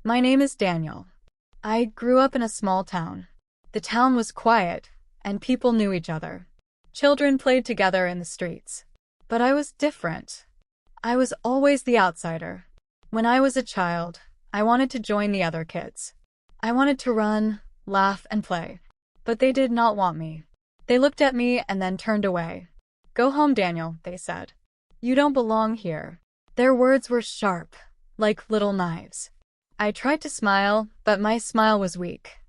My name is Daniel. I grew up in a small town. The town was quiet, and people knew each other. Children played together in the streets. But I was different. I was always the outsider. When I was a child, I wanted to join the other kids. I wanted to run, laugh, and play. But they did not want me. They looked at me and then turned away. "Go home, Daniel," they said. "You don't belong here." Their words were sharp, like little knives. I tried to smile, but my smile was weak.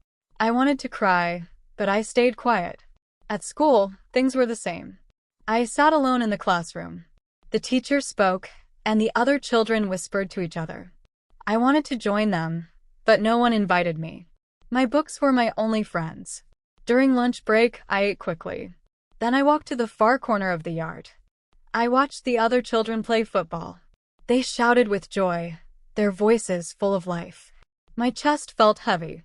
I wanted to cry, but I stayed quiet. At school, things were the same. I sat alone in the classroom. The teacher spoke, and the other children whispered to each other. I wanted to join them, but no one invited me. My books were my only friends. During lunch break, I ate quickly. Then I walked to the far corner of the yard. I watched the other children play football. They shouted with joy, their voices full of life. My chest felt heavy.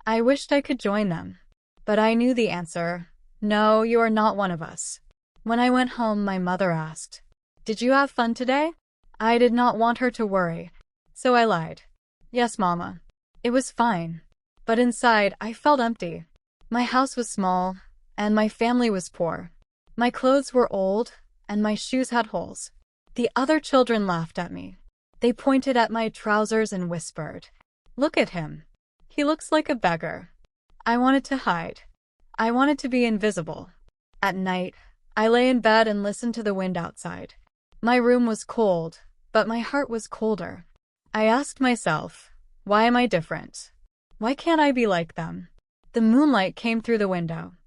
I wished I could join them. But I knew the answer. "No, you are not one of us." When I went home, my mother asked, "Did you have fun today?" I did not want her to worry, so I lied. "Yes, Mama. It was fine." But inside, I felt empty. My house was small, and my family was poor. My clothes were old, and my shoes had holes. The other children laughed at me. They pointed at my trousers and whispered, "Look at him. He looks like a beggar." I wanted to hide. I wanted to be invisible. At night, I lay in bed and listened to the wind outside. My room was cold, but my heart was colder. I asked myself, why am I different? Why can't I be like them? The moonlight came through the window.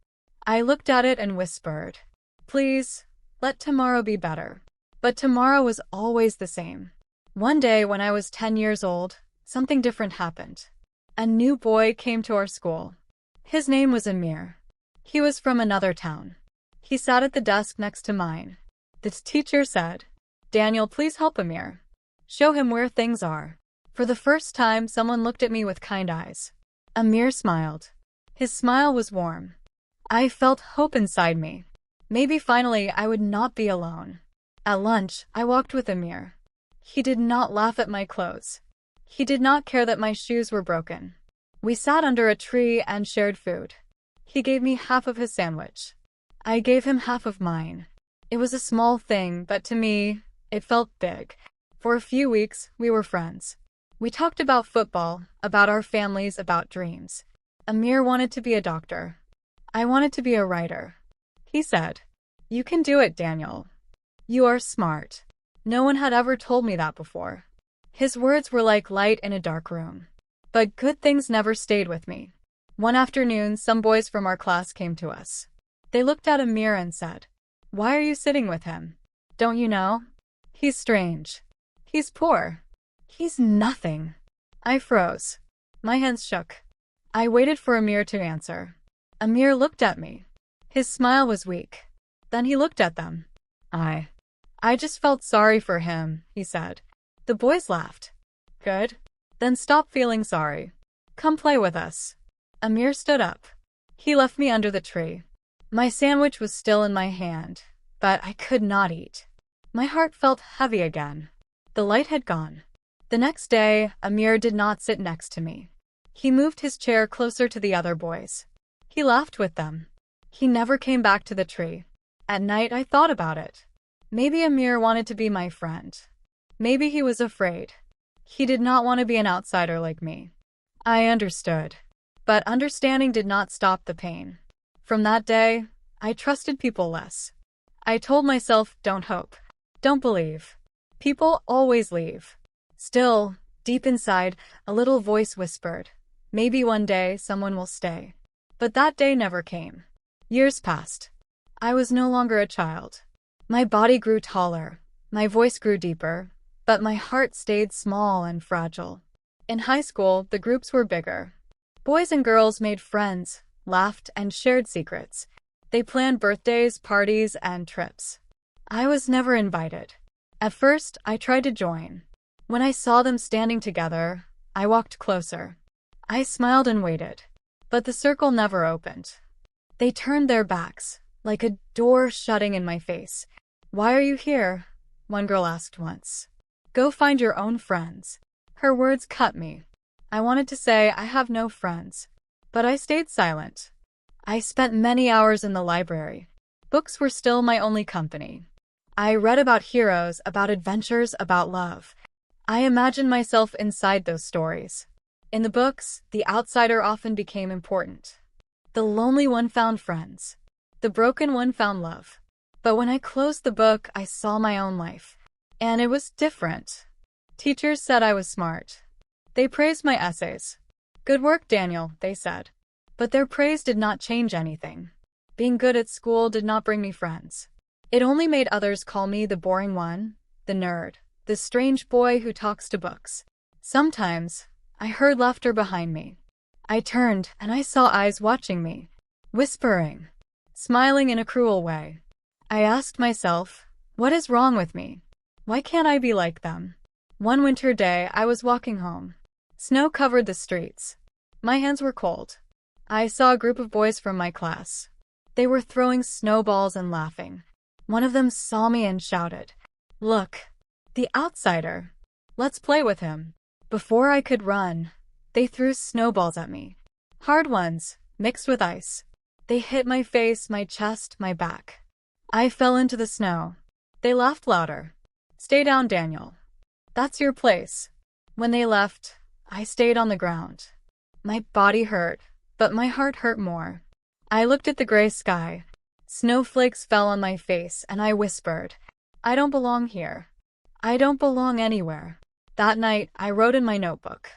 I looked at it and whispered, "Please, let tomorrow be better." But tomorrow was always the same. One day when I was 10 years old, something different happened. A new boy came to our school. His name was Amir. He was from another town. He sat at the desk next to mine. The teacher said, "Daniel, please help Amir. Show him where things are." For the first time, someone looked at me with kind eyes. Amir smiled. His smile was warm. I felt hope inside me. Maybe finally I would not be alone. At lunch, I walked with Amir. He did not laugh at my clothes. He did not care that my shoes were broken. We sat under a tree and shared food. He gave me half of his sandwich. I gave him half of mine. It was a small thing, but to me, it felt big. For a few weeks, we were friends. We talked about football, about our families, about dreams. Amir wanted to be a doctor. I wanted to be a writer. He said, "You can do it, Daniel. You are smart." No one had ever told me that before. His words were like light in a dark room. But good things never stayed with me. One afternoon, some boys from our class came to us. They looked at Amir and said, "Why are you sitting with him? Don't you know? He's strange. He's poor. He's nothing." I froze. My hands shook. I waited for Amir to answer. Amir looked at me. His smile was weak. Then he looked at them. I just felt sorry for him," he said. The boys laughed. "Good. Then stop feeling sorry. Come play with us." Amir stood up. He left me under the tree. My sandwich was still in my hand, but I could not eat. My heart felt heavy again. The light had gone. The next day, Amir did not sit next to me. He moved his chair closer to the other boys. He laughed with them. He never came back to the tree. At night, I thought about it. Maybe Amir wanted to be my friend. Maybe he was afraid. He did not want to be an outsider like me. I understood. But understanding did not stop the pain. From that day, I trusted people less. I told myself, don't hope. Don't believe. People always leave. Still, deep inside, a little voice whispered, maybe one day someone will stay. But that day never came. Years passed. I was no longer a child. My body grew taller, my voice grew deeper, but my heart stayed small and fragile. In high school, the groups were bigger. Boys and girls made friends, laughed, and shared secrets. They planned birthdays, parties, and trips. I was never invited. At first, I tried to join. When I saw them standing together, I walked closer. I smiled and waited. But the circle never opened. They turned their backs, like a door shutting in my face. "Why are you here?" one girl asked once. "Go find your own friends." Her words cut me. I wanted to say I have no friends, but I stayed silent. I spent many hours in the library. Books were still my only company. I read about heroes, about adventures, about love. I imagined myself inside those stories. In the books, the outsider often became important. The lonely one found friends. The broken one found love. But when I closed the book, I saw my own life. And it was different. Teachers said I was smart. They praised my essays. Good work, Daniel, they said. But their praise did not change anything. Being good at school did not bring me friends. It only made others call me the boring one, the nerd, the strange boy who talks to books. Sometimes, I heard laughter behind me. I turned and I saw eyes watching me, whispering, smiling in a cruel way. I asked myself, what is wrong with me? Why can't I be like them? One winter day, I was walking home. Snow covered the streets. My hands were cold. I saw a group of boys from my class. They were throwing snowballs and laughing. One of them saw me and shouted, "Look, the outsider. Let's play with him." Before I could run, they threw snowballs at me. Hard ones, mixed with ice. They hit my face, my chest, my back. I fell into the snow. They laughed louder. "Stay down, Daniel. That's your place." When they left, I stayed on the ground. My body hurt, but my heart hurt more. I looked at the gray sky. Snowflakes fell on my face, and I whispered, "I don't belong here. I don't belong anywhere." That night, I wrote in my notebook,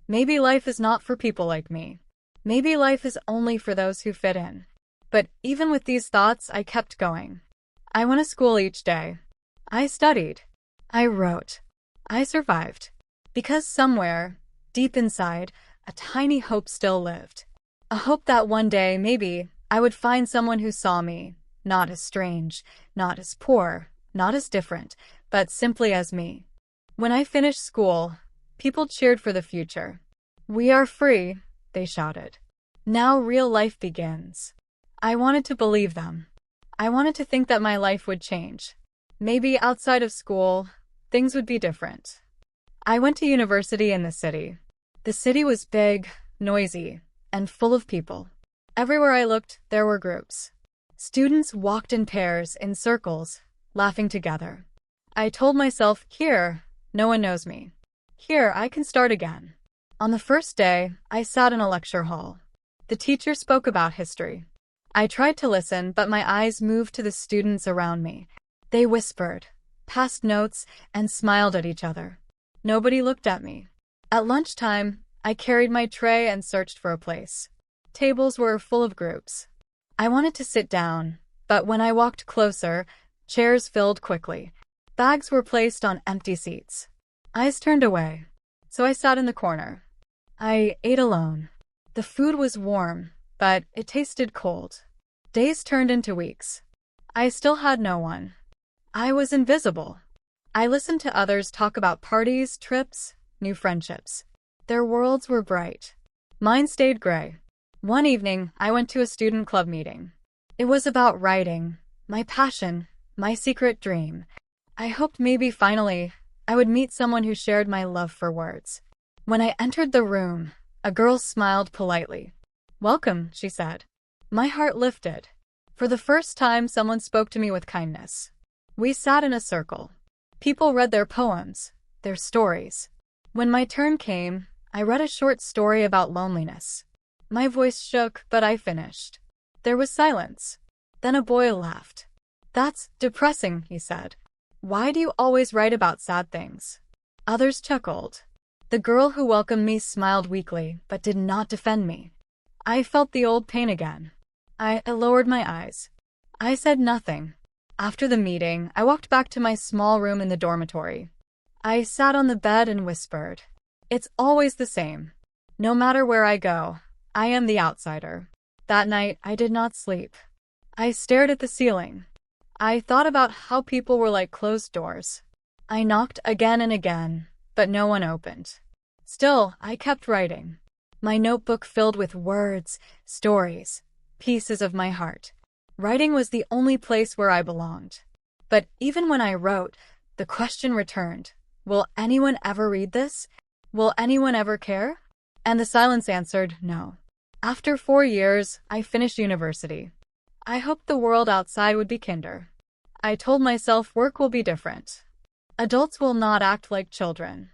"Maybe life is not for people like me. Maybe life is only for those who fit in." But even with these thoughts, I kept going. I went to school each day. I studied. I wrote. I survived. Because somewhere, deep inside, a tiny hope still lived. A hope that one day, maybe, I would find someone who saw me, not as strange, not as poor, not as different, but simply as me. When I finished school, people cheered for the future. "We are free," they shouted. "Now real life begins." I wanted to believe them. I wanted to think that my life would change. Maybe outside of school, things would be different. I went to university in the city. The city was big, noisy, and full of people. Everywhere I looked, there were groups. Students walked in pairs, in circles, laughing together. I told myself, here, no one knows me. Here, I can start again. On the first day, I sat in a lecture hall. The teacher spoke about history. I tried to listen, but my eyes moved to the students around me. They whispered, passed notes, and smiled at each other. Nobody looked at me. At lunchtime, I carried my tray and searched for a place. Tables were full of groups. I wanted to sit down, but when I walked closer, chairs filled quickly. Bags were placed on empty seats. Eyes turned away, so I sat in the corner. I ate alone. The food was warm, but it tasted cold. Days turned into weeks. I still had no one. I was invisible. I listened to others talk about parties, trips, new friendships. Their worlds were bright. Mine stayed gray. One evening, I went to a student club meeting. It was about writing, my passion, my secret dream. I hoped maybe finally I would meet someone who shared my love for words. When I entered the room, a girl smiled politely. "Welcome," she said. My heart lifted. For the first time, someone spoke to me with kindness. We sat in a circle. People read their poems, their stories. When my turn came, I read a short story about loneliness. My voice shook, but I finished. There was silence. Then a boy laughed. "That's depressing," he said. "Why do you always write about sad things?" Others chuckled. The girl who welcomed me smiled weakly, but did not defend me. I felt the old pain again. I lowered my eyes. I said nothing. After the meeting, I walked back to my small room in the dormitory. I sat on the bed and whispered, "It's always the same. No matter where I go, I am the outsider." That night, I did not sleep. I stared at the ceiling. I thought about how people were like closed doors. I knocked again and again, but no one opened. Still, I kept writing. My notebook filled with words, stories, pieces of my heart. Writing was the only place where I belonged. But even when I wrote, the question returned, will anyone ever read this? Will anyone ever care? And the silence answered, no. After 4 years, I finished university. I hoped the world outside would be kinder. I told myself work will be different. Adults will not act like children.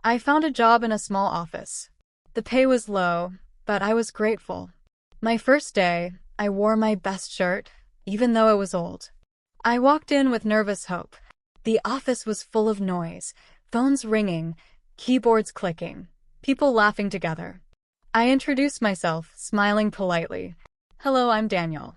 I found a job in a small office. The pay was low, but I was grateful. My first day, I wore my best shirt, even though it was old. I walked in with nervous hope. The office was full of noise, phones ringing, keyboards clicking, people laughing together. I introduced myself, smiling politely. Hello, I'm Daniel.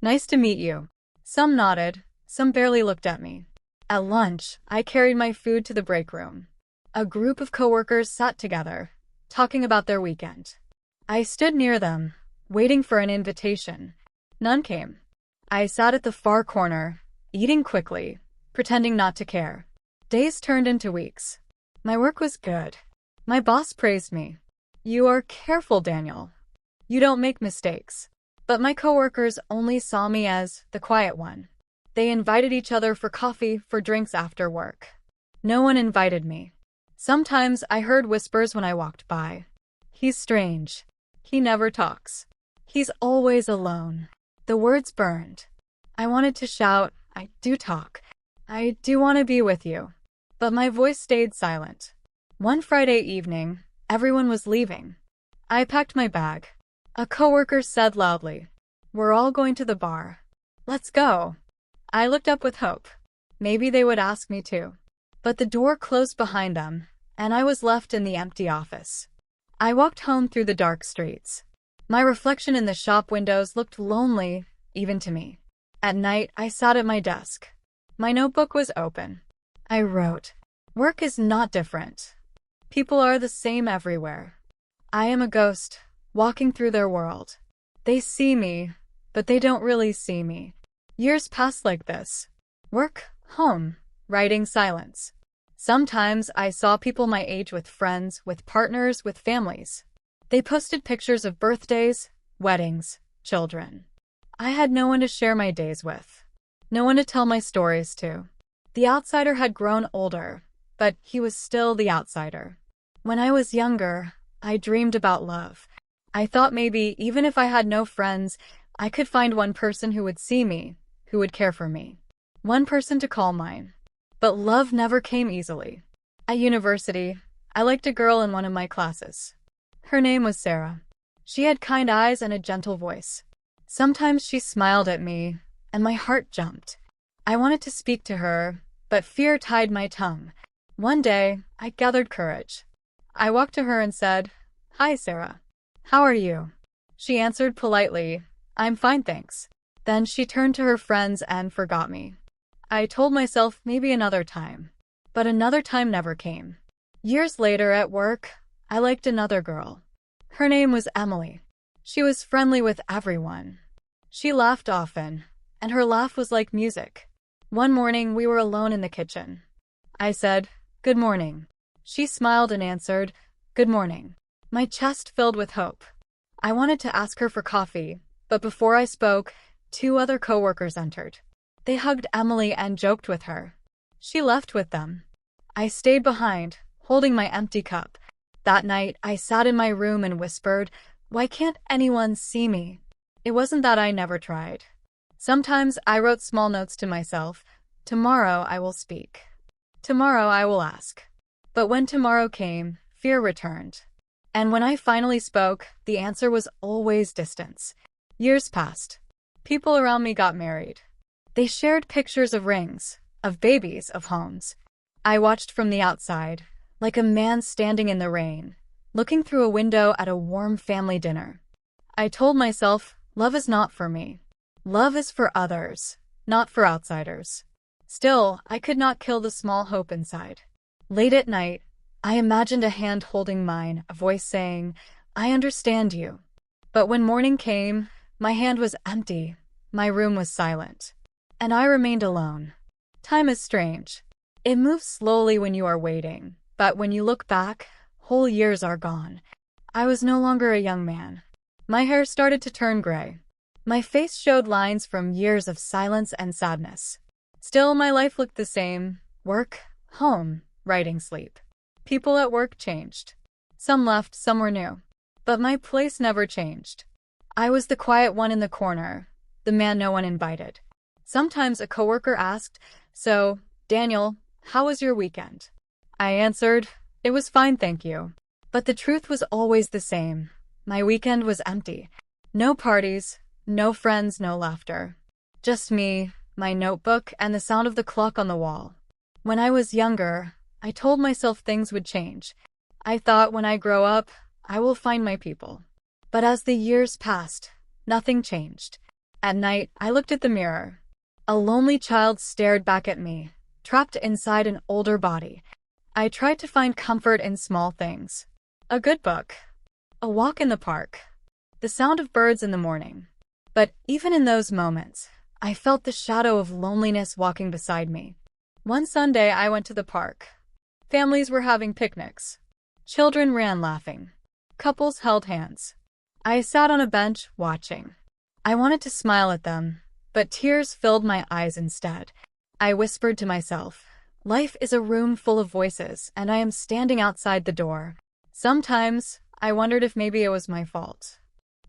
Nice to meet you. Some nodded, some barely looked at me. At lunch, I carried my food to the break room. A group of coworkers sat together, talking about their weekend. I stood near them, waiting for an invitation. None came. I sat at the far corner, eating quickly, pretending not to care. Days turned into weeks. My work was good. My boss praised me. You are careful, Daniel. You don't make mistakes. But my coworkers only saw me as the quiet one. They invited each other for coffee, for drinks after work. No one invited me. Sometimes I heard whispers when I walked by. He's strange. He never talks. He's always alone. The words burned. I wanted to shout, I do talk. I do want to be with you. But my voice stayed silent. One Friday evening, everyone was leaving. I packed my bag. A coworker said loudly, we're all going to the bar. Let's go. I looked up with hope. Maybe they would ask me too. But the door closed behind them, and I was left in the empty office. I walked home through the dark streets. My reflection in the shop windows looked lonely, even to me. At night, I sat at my desk. My notebook was open. I wrote, work is not different. People are the same everywhere. I am a ghost, walking through their world. They see me, but they don't really see me. Years passed like this. Work, home, writing, silence. Sometimes I saw people my age with friends, with partners, with families. They posted pictures of birthdays, weddings, children. I had no one to share my days with. No one to tell my stories to. The outsider had grown older, but he was still the outsider. When I was younger, I dreamed about love. I thought maybe even if I had no friends, I could find one person who would see me, who would care for me. One person to call mine. But love never came easily. At university, I liked a girl in one of my classes. Her name was Sarah. She had kind eyes and a gentle voice. Sometimes she smiled at me, and my heart jumped. I wanted to speak to her, but fear tied my tongue. One day, I gathered courage. I walked to her and said, Hi, Sarah. How are you? She answered politely, I'm fine, thanks. Then she turned to her friends and forgot me. I told myself maybe another time. But another time never came. Years later at work, I liked another girl. Her name was Emily. She was friendly with everyone. She laughed often, and her laugh was like music. One morning we were alone in the kitchen. I said, Good morning. She smiled and answered, Good morning. My chest filled with hope. I wanted to ask her for coffee, but before I spoke, 2 other coworkers entered. They hugged Emily and joked with her. She left with them. I stayed behind, holding my empty cup. That night, I sat in my room and whispered, Why can't anyone see me? It wasn't that I never tried. Sometimes I wrote small notes to myself, Tomorrow I will speak. Tomorrow I will ask. But when tomorrow came, fear returned. And when I finally spoke, the answer was always distance. Years passed. People around me got married. They shared pictures of rings, of babies, of homes. I watched from the outside, like a man standing in the rain, looking through a window at a warm family dinner. I told myself, love is not for me. Love is for others, not for outsiders. Still, I could not kill the small hope inside. Late at night, I imagined a hand holding mine, a voice saying, I understand you. But when morning came, my hand was empty, my room was silent. And I remained alone. Time is strange. It moves slowly when you are waiting, but when you look back, whole years are gone. I was no longer a young man. My hair started to turn gray. My face showed lines from years of silence and sadness. Still, my life looked the same. Work, home, writing, sleep. People at work changed. Some left, some were new. But my place never changed. I was the quiet one in the corner, the man no one invited. Sometimes a coworker asked, "So, Daniel, how was your weekend?" I answered, "It was fine, thank you." But the truth was always the same. My weekend was empty. No parties, no friends, no laughter. Just me, my notebook, and the sound of the clock on the wall. When I was younger, I told myself things would change. I thought when I grow up, I will find my people. But as the years passed, nothing changed. At night, I looked at the mirror. A lonely child stared back at me, trapped inside an older body. I tried to find comfort in small things. A good book. A walk in the park. The sound of birds in the morning. But even in those moments, I felt the shadow of loneliness walking beside me. One Sunday, I went to the park. Families were having picnics. Children ran laughing. Couples held hands. I sat on a bench, watching. I wanted to smile at them, but tears filled my eyes instead. I whispered to myself, "Life is a room full of voices, and I am standing outside the door." Sometimes, I wondered if maybe it was my fault.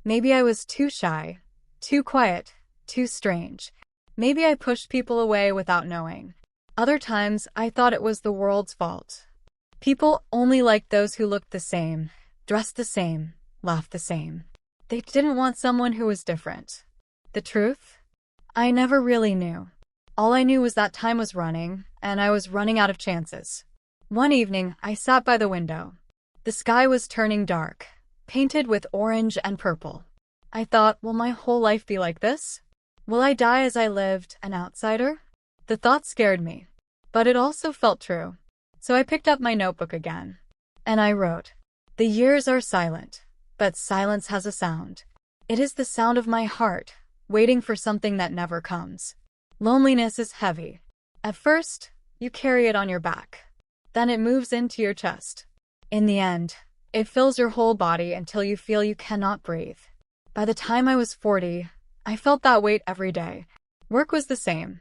Maybe I was too shy, too quiet, too strange. Maybe I pushed people away without knowing. Other times, I thought it was the world's fault. People only liked those who looked the same, dressed the same, laughed the same. They didn't want someone who was different. The truth? I never really knew. All I knew was that time was running, and I was running out of chances. One evening, I sat by the window. The sky was turning dark, painted with orange and purple. I thought, will my whole life be like this? Will I die as I lived, an outsider? The thought scared me, but it also felt true. So I picked up my notebook again, and I wrote, "The years are silent, but silence has a sound. It is the sound of my heart, waiting for something that never comes." Loneliness is heavy. At first, you carry it on your back. Then it moves into your chest. In the end, it fills your whole body until you feel you cannot breathe. By the time I was 40, I felt that weight every day. Work was the same.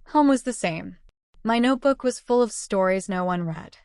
Home was the same. My notebook was full of stories no one read.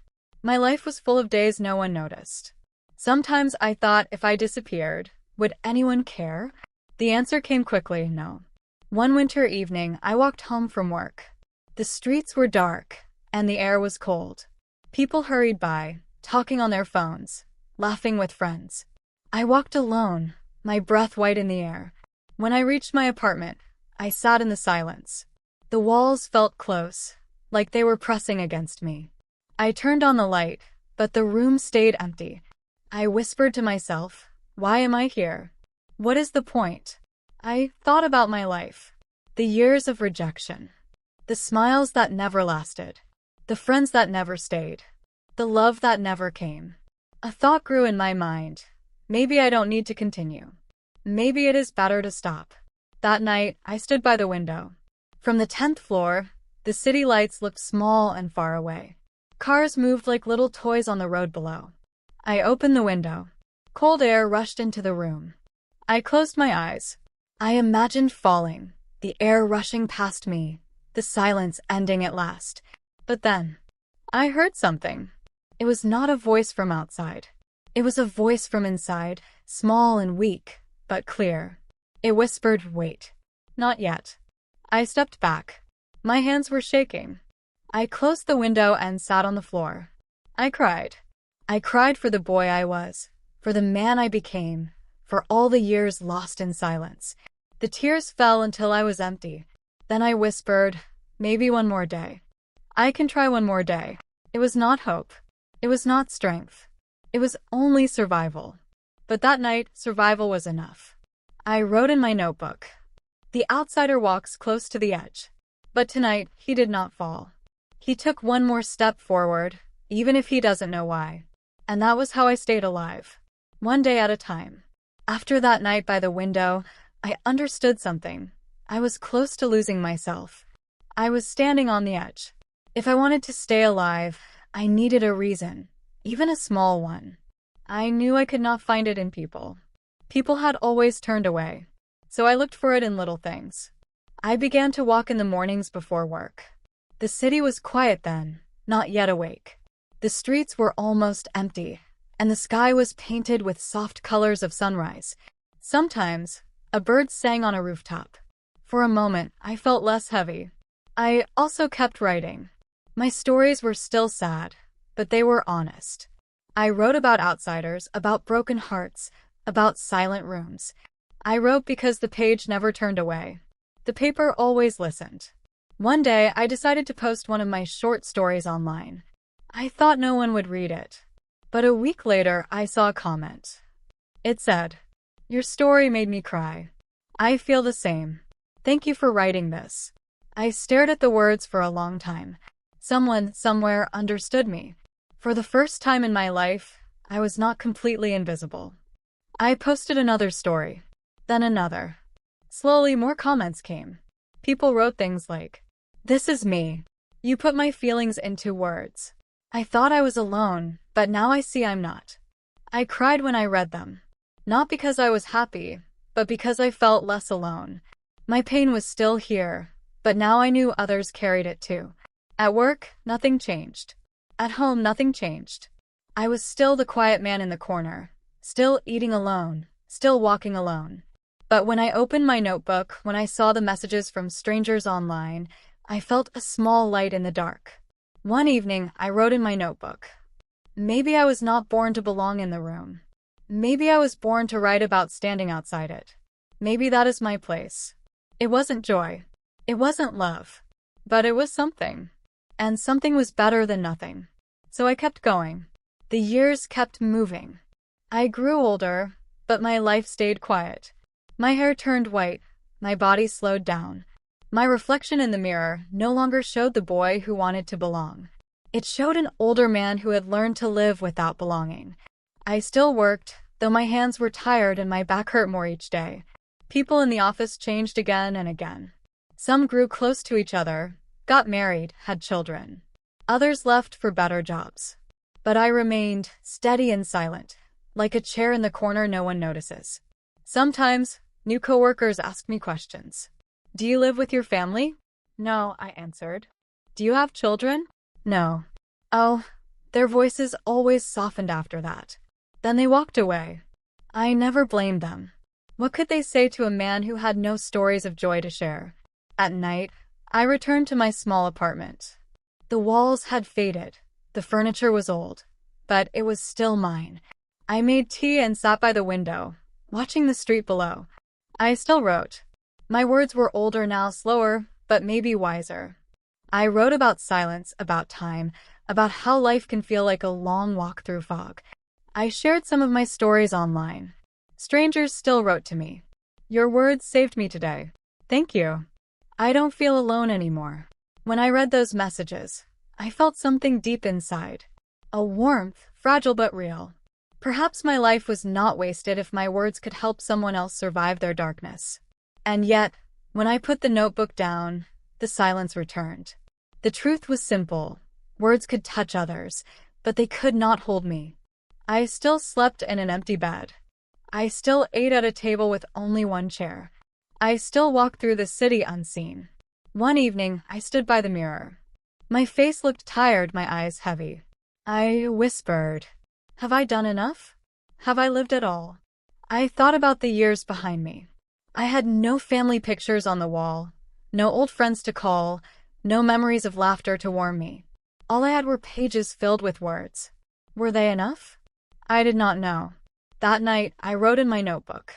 My life was full of days no one noticed. Sometimes I thought if I disappeared, would anyone care? The answer came quickly, no. One winter evening, I walked home from work. The streets were dark, and the air was cold. People hurried by, talking on their phones, laughing with friends. I walked alone, my breath white in the air. When I reached my apartment, I sat in the silence. The walls felt close, like they were pressing against me. I turned on the light, but the room stayed empty. I whispered to myself, "Why am I here? What is the point?" I thought about my life. The years of rejection. The smiles that never lasted. The friends that never stayed. The love that never came. A thought grew in my mind. Maybe I don't need to continue. Maybe it is better to stop. That night, I stood by the window. From the 10th floor, the city lights looked small and far away. Cars moved like little toys on the road below. I opened the window. Cold air rushed into the room. I closed my eyes. I imagined falling, the air rushing past me, the silence ending at last. But then, I heard something. It was not a voice from outside. It was a voice from inside, small and weak, but clear. It whispered, "Wait. Not yet." I stepped back. My hands were shaking. I closed the window and sat on the floor. I cried. I cried for the boy I was, for the man I became, for all the years lost in silence. The tears fell until I was empty. Then I whispered, "Maybe one more day. I can try one more day." It was not hope. It was not strength. It was only survival. But that night, survival was enough. I wrote in my notebook, "The outsider walks close to the edge." But tonight, he did not fall. He took one more step forward, even if he doesn't know why. And that was how I stayed alive. One day at a time. After that night by the window, I understood something. I was close to losing myself. I was standing on the edge. If I wanted to stay alive, I needed a reason, even a small one. I knew I could not find it in people. People had always turned away, so I looked for it in little things. I began to walk in the mornings before work. The city was quiet then, not yet awake. The streets were almost empty, and the sky was painted with soft colors of sunrise. Sometimes, a bird sang on a rooftop. For a moment, I felt less heavy. I also kept writing. My stories were still sad, but they were honest. I wrote about outsiders, about broken hearts, about silent rooms. I wrote because the page never turned away. The paper always listened. One day, I decided to post one of my short stories online. I thought no one would read it. But a week later, I saw a comment. It said, "Your story made me cry. I feel the same. Thank you for writing this." I stared at the words for a long time. Someone, somewhere, understood me. For the first time in my life, I was not completely invisible. I posted another story. Then another. Slowly, more comments came. People wrote things like, "This is me. You put my feelings into words." I thought I was alone, but now I see I'm not. I cried when I read them. Not because I was happy, but because I felt less alone. My pain was still here, but now I knew others carried it too. At work, nothing changed. At home, nothing changed. I was still the quiet man in the corner, still eating alone, still walking alone. But when I opened my notebook, when I saw the messages from strangers online, I felt a small light in the dark. One evening, I wrote in my notebook, "Maybe I was not born to belong in the room. Maybe I was born to write about standing outside it. Maybe that is my place." It wasn't joy. It wasn't love. But it was something. And something was better than nothing. So I kept going. The years kept moving. I grew older, but my life stayed quiet. My hair turned white. My body slowed down. My reflection in the mirror no longer showed the boy who wanted to belong. It showed an older man who had learned to live without belonging. I still worked, though my hands were tired and my back hurt more each day. People in the office changed again and again. Some grew close to each other, got married, had children. Others left for better jobs. But I remained steady and silent, like a chair in the corner no one notices. Sometimes, new coworkers asked me questions. "Do you live with your family?" "No," I answered. "Do you have children?" "No." "Oh." Their voices always softened after that. Then they walked away. I never blamed them. What could they say to a man who had no stories of joy to share? At night, I returned to my small apartment. The walls had faded, the furniture was old, but it was still mine. I made tea and sat by the window, watching the street below. I still wrote. My words were older now, slower, but maybe wiser. I wrote about silence, about time, about how life can feel like a long walk through fog. I shared some of my stories online. Strangers still wrote to me. "Your words saved me today. Thank you." I don't feel alone anymore. When I read those messages, I felt something deep inside. A warmth, fragile but real. Perhaps my life was not wasted if my words could help someone else survive their darkness. And yet, when I put the notebook down, the silence returned. The truth was simple. Words could touch others, but they could not hold me. I still slept in an empty bed. I still ate at a table with only one chair. I still walked through the city unseen. One evening, I stood by the mirror. My face looked tired, my eyes heavy. I whispered, "Have I done enough? Have I lived at all?" I thought about the years behind me. I had no family pictures on the wall, no old friends to call, no memories of laughter to warm me. All I had were pages filled with words. Were they enough? I did not know. That night, I wrote in my notebook,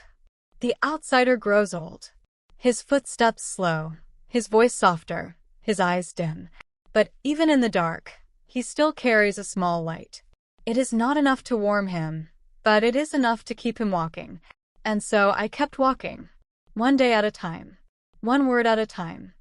"The outsider grows old. His footsteps slow, his voice softer, his eyes dim. But even in the dark, he still carries a small light. It is not enough to warm him, but it is enough to keep him walking." And so I kept walking, one day at a time, one word at a time.